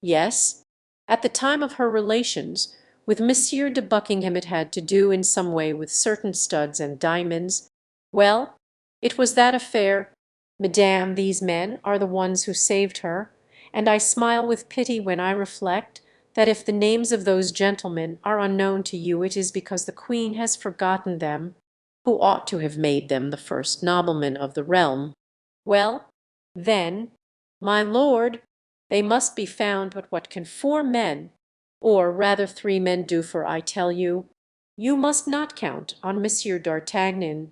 Yes, at the time of her relations with Monsieur de Buckingham it had to do in some way with certain studs and diamonds. Well, it was that affair. Madame, these men are the ones who saved her, and I smile with pity when I reflect that if the names of those gentlemen are unknown to you it is because the Queen has forgotten them, who ought to have made them the first noblemen of the realm. Well, then, my lord, they must be found, but what can four men, or rather three men do for I tell you? You must not count on Monsieur d'Artagnan.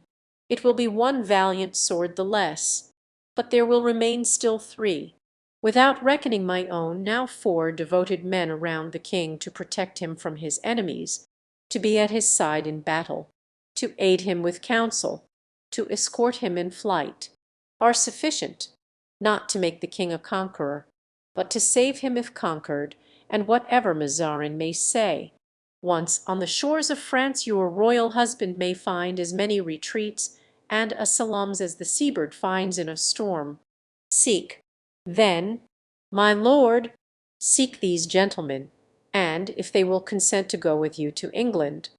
It will be one valiant sword the less, but there will remain still three, without reckoning my own, now four devoted men around the king to protect him from his enemies, to be at his side in battle, to aid him with counsel, to escort him in flight, are sufficient, not to make the king a conqueror, but to save him if conquered, and whatever Mazarin may say. Once on the shores of France your royal husband may find as many retreats and asylums as the seabird finds in a storm. Seek, then, my lord, seek these gentlemen, and if they will consent to go with you to England,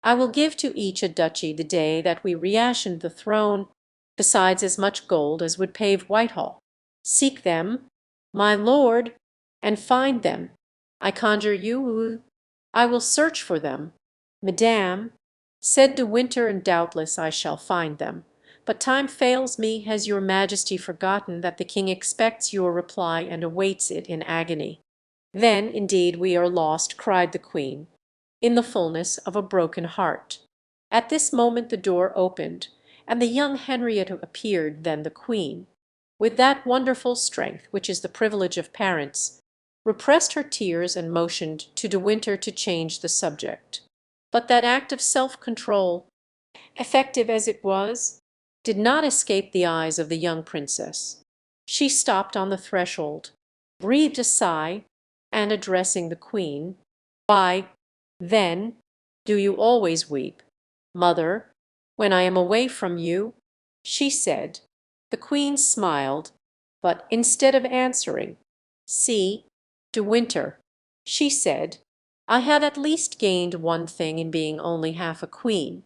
I will give to each a duchy the day that we reascend the throne, besides as much gold as would pave Whitehall. Seek them, my lord, and find them. I conjure you, I will search for them. Madame, said De Winter, and doubtless I shall find them. But time fails me. Has your majesty forgotten that the king expects your reply and awaits it in agony? Then, indeed, we are lost, cried the queen, in the fullness of a broken heart. At this moment the door opened, and the young Henrietta appeared, then the queen, with that wonderful strength which is the privilege of parents, repressed her tears and motioned to De Winter to change the subject. But that act of self-control, effective as it was, did not escape the eyes of the young princess. She stopped on the threshold, breathed a sigh, and addressing the queen, "Why, then, do you always weep, mother, when I am away from you?" she said. The queen smiled, but instead of answering, "See, De Winter," she said, "I have at least gained one thing in being only half a queen,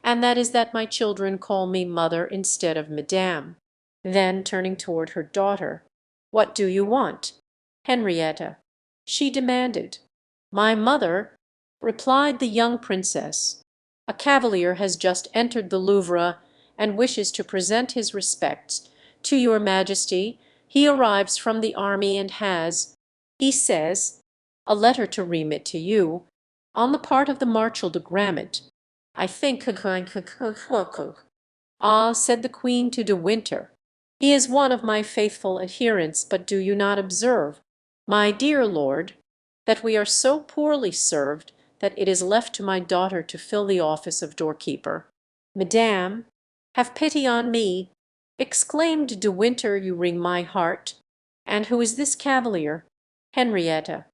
and that is that my children call me mother instead of madame." Then turning toward her daughter, "What do you want, Henrietta?" she demanded. "My mother," replied the young princess, "a cavalier has just entered the Louvre, and wishes to present his respects to your majesty. He arrives from the army, and has, he says, a letter to remit to you, on the part of the Marshal de Grammont. I think—" "Ah," said the queen to De Winter, "he is one of my faithful adherents, but do you not observe, my dear lord, that we are so poorly served that it is left to my daughter to fill the office of doorkeeper?" "Madame, have pity on me," exclaimed De Winter, "you wring my heart." "And who is this cavalier, Henrietta?"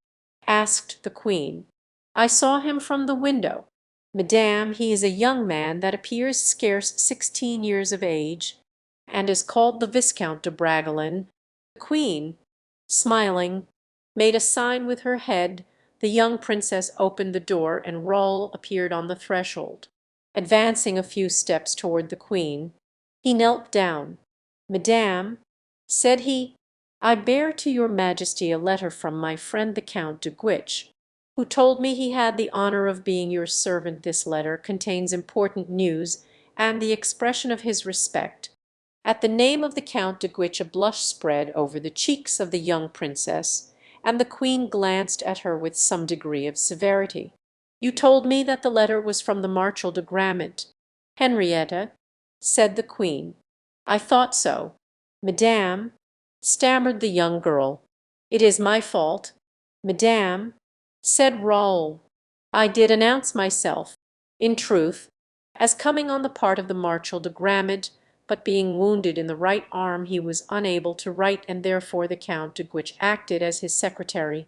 asked the queen. "I saw him from the window." "Madame, he is a young man that appears scarce 16 years of age, and is called the Viscount de Bragelonne." The queen, smiling, made a sign with her head. The young princess opened the door, and Raoul appeared on the threshold. Advancing a few steps toward the queen, he knelt down. "Madame," said he, "I bear to your majesty a letter from my friend the Count de Guiche, who told me he had the honour of being your servant. This letter contains important news, and the expression of his respect." At the name of the Count de Guiche a blush spread over the cheeks of the young princess, and the queen glanced at her with some degree of severity. "You told me that the letter was from the Marshal de Grammont, Henrietta," said the queen. "I thought so, madame," stammered the young girl. "It is my fault, madame," said Raoul. "I did announce myself, in truth, as coming on the part of the Marshal de Grammont, but being wounded in the right arm he was unable to write, and therefore the Count de Guiche acted as his secretary."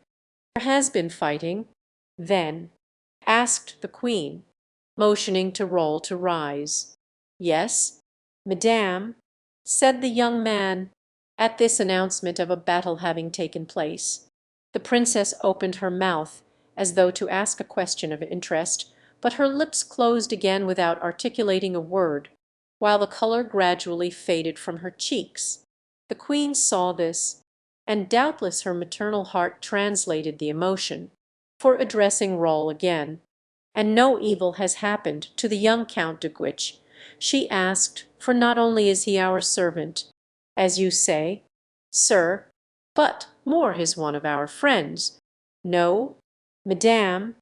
"There has been fighting, then?" asked the queen, motioning to Raoul to rise. "Yes, madame," said the young man, at this announcement of a battle having taken place. The princess opened her mouth as though to ask a question of interest, but her lips closed again without articulating a word, while the colour gradually faded from her cheeks. The queen saw this, and doubtless her maternal heart translated the emotion, for addressing Roll again, "And no evil has happened to the young Count de Guiche?" she asked, "for not only is he our servant, as you say, sir, but more is one of our friends." "No, madame,"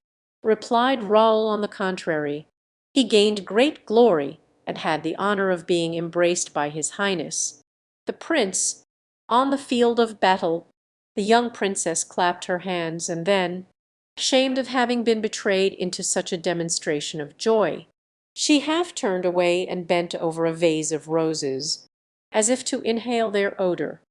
replied Raoul, "on the contrary, he gained great glory, and had the honour of being embraced by his highness. The prince, on the field of battle." The young princess clapped her hands, and then, ashamed of having been betrayed into such a demonstration of joy, she half turned away and bent over a vase of roses, as if to inhale their odour.